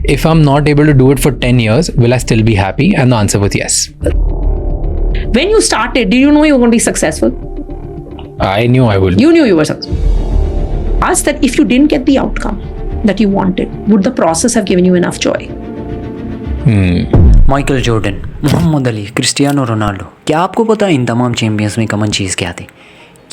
If I'm not able to do it for 10 years, will I still be happy? And the answer was yes. When you started, did you know you were going to be successful? I knew I would. You knew you were successful. Ask that if you didn't get the outcome that you wanted, would the process have given you enough joy? Michael Jordan, Muhammad Ali, Cristiano Ronaldo, क्या आपको पता है इन तमाम champions में common चीज़ क्या थी?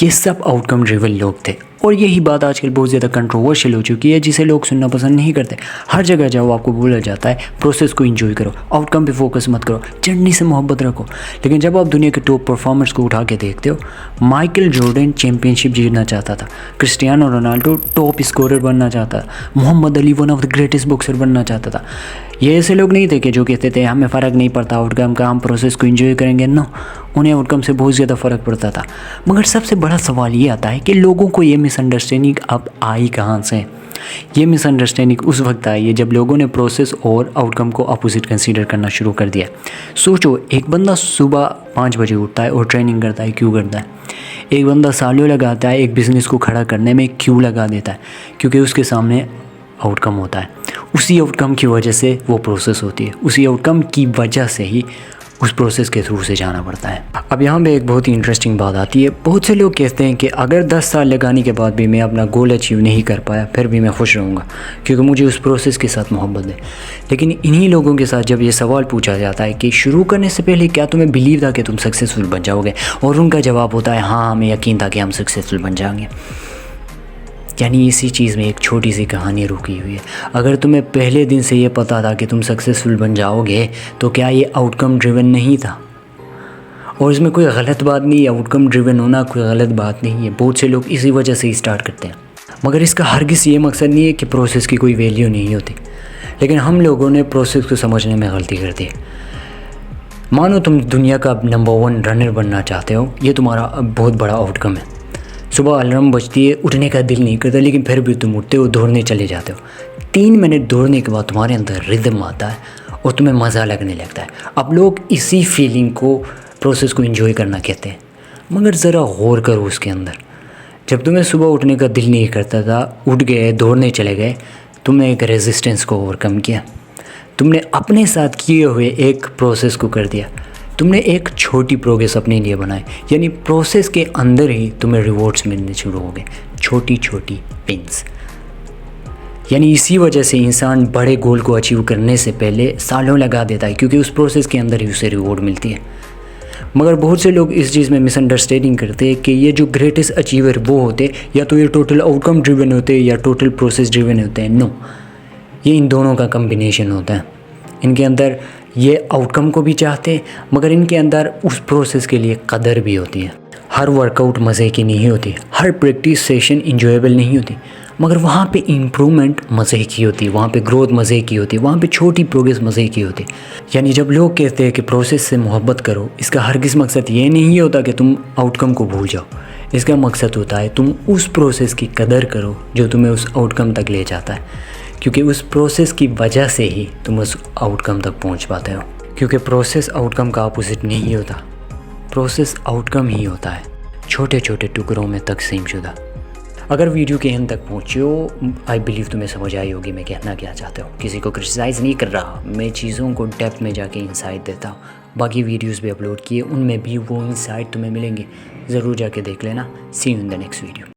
ये सब आउटकम ड्रिवन लोग थे। और यही बात आजकल बहुत ज़्यादा कंट्रोवर्शियल हो चुकी है, जिसे लोग सुनना पसंद नहीं करते। हर जगह जाओ आपको बोला जाता है प्रोसेस को एंजॉय करो, आउटकम पे फोकस मत करो, जर्नी से मोहब्बत रखो। लेकिन जब आप दुनिया के टॉप परफॉर्मर्स को उठा के देखते हो, माइकल जॉर्डन चैम्पियनशिप जीतना चाहता था, क्रिस्टियानो रोनाल्डो टॉप स्कोरर बनना चाहता था, Muhammad Ali one of the greatest boxer बनना चाहता था। ये ऐसे लोग नहीं थे कि जो कहते थे हमें फ़र्क नहीं पड़ता आउटकम का, हम प्रोसेस को एंजॉय करेंगे। नो, उन्हें आउटकम से बहुत ज़्यादा फ़र्क पड़ता था। मगर सबसे बड़ा सवाल ये आता है कि लोगों को ये मिसअंडरस्टैंडिंग अब आई कहाँ से? ये मिसअंडरस्टैंडिंग उस वक्त आई है जब लोगों ने प्रोसेस और आउटकम को अपोजिट कंसीडर करना शुरू कर दिया। सोचो, एक बंदा सुबह 5 बजे उठता है और ट्रेनिंग करता है, क्यों करता है? एक बंदा सालों लगाता है एक बिज़नेस को खड़ा करने में, क्यों लगा देता है? क्योंकि उसके सामने आउटकम होता है। उसी आउटकम की वजह से वो प्रोसेस होती है, उसी आउटकम की वजह से ही उस प्रोसेस के थ्रू से जाना पड़ता है। अब यहाँ पे एक बहुत ही इंटरेस्टिंग बात आती है। बहुत से लोग कहते हैं कि अगर 10 साल लगाने के बाद भी मैं अपना गोल अचीव नहीं कर पाया, फिर भी मैं खुश रहूँगा क्योंकि मुझे उस प्रोसेस के साथ मोहब्बत है। लेकिन इन्हीं लोगों के साथ जब ये सवाल पूछा जाता है कि शुरू करने से पहले क्या तुम्हें बिलीव था कि तुम सक्सेसफुल बन जाओगे, और उनका जवाब होता है हाँ, हमें यकीन था कि हम सक्सेसफुल बन जाएंगे। यानी इसी चीज़ में एक छोटी सी कहानी रुकी हुई है। अगर तुम्हें पहले दिन से ये पता था कि तुम सक्सेसफुल बन जाओगे, तो क्या ये आउटकम ड्रिवन नहीं था? और इसमें कोई गलत बात नहीं है, आउटकम ड्रिवन होना कोई गलत बात नहीं है। बहुत से लोग इसी वजह से ही स्टार्ट करते हैं। मगर इसका हरगिज़ ये मकसद नहीं है कि प्रोसेस की कोई वैल्यू नहीं होती। लेकिन हम लोगों ने प्रोसेस को समझने में गलती कर दी। मानो तुम दुनिया का नंबर 1 रनर बनना चाहते हो, ये तुम्हारा बहुत बड़ा आउटकम है। सुबह अलार्म बजती है, उठने का दिल नहीं करता, लेकिन फिर भी तुम उठते हो, दौड़ने चले जाते हो। 3 मिनट दौड़ने के बाद तुम्हारे अंदर रिदम आता है और तुम्हें मज़ा लगने लगता है। अब लोग इसी फीलिंग को, प्रोसेस को एंजॉय करना कहते हैं। मगर ज़रा गौर करो उसके अंदर। जब तुम्हें सुबह उठने का दिल नहीं करता था, उठ गए, दौड़ने चले गए, तुमने एक रेजिस्टेंस को ओवरकम किया। तुमने अपने साथ किए हुए एक प्रोसेस को कर दिया। तुमने एक छोटी प्रोग्रेस अपने लिए बनाई, यानी प्रोसेस के अंदर ही तुम्हें रिवॉर्ड्स मिलने शुरू हो गए, छोटी छोटी विन्स। यानी इसी वजह से इंसान बड़े गोल को अचीव करने से पहले सालों लगा देता है, क्योंकि उस प्रोसेस के अंदर ही उसे रिवॉर्ड मिलती है। मगर बहुत से लोग इस चीज़ में मिसअंडरस्टैंडिंग करते हैं कि ये जो ग्रेटेस्ट अचीवर वो होते, या तो ये टोटल आउटकम ड्रिवन होते या टोटल प्रोसेस ड्रिवन होते हैं। नो, ये इन दोनों का कम्बिनेशन होता है। इनके अंदर ये आउटकम को भी चाहते हैं, मगर इनके अंदर उस प्रोसेस के लिए कदर भी होती है। हर वर्कआउट मज़े की नहीं होती, हर प्रैक्टिस सेशन इंजॉयबल नहीं होती, मगर वहाँ पे इम्प्रूवमेंट मज़े की होती है, वहाँ पे ग्रोथ मज़े की होती है, वहाँ पे छोटी प्रोग्रेस मज़े की होती है। यानी जब लोग कहते हैं कि प्रोसेस से मोहब्बत करो, इसका हरगिज़ मकसद ये नहीं होता कि तुम आउटकम को भूल जाओ। इसका मकसद होता है तुम उस प्रोसेस की कदर करो जो तुम्हें उस आउटकम तक ले जाता है, क्योंकि उस प्रोसेस की वजह से ही तुम उस आउटकम तक पहुंच पाते हो। क्योंकि प्रोसेस आउटकम का अपोजिट नहीं होता, प्रोसेस आउटकम ही होता है, छोटे छोटे टुकड़ों में तकसीम शुदा। अगर वीडियो के अंत तक पहुँचे हो, आई बिलीव तुम्हें समझ आई होगी मैं कहना क्या चाहता हूँ। किसी को क्रिटिसाइज़ नहीं कर रहा, मैं चीज़ों को डेप्थ में जाके इंसाइट देता हूँ। बाकी वीडियोज़ भी अपलोड किए, उनमें भी वो इंसाइट तुम्हें मिलेंगे, ज़रूर जाके देख लेना। See you in the next video.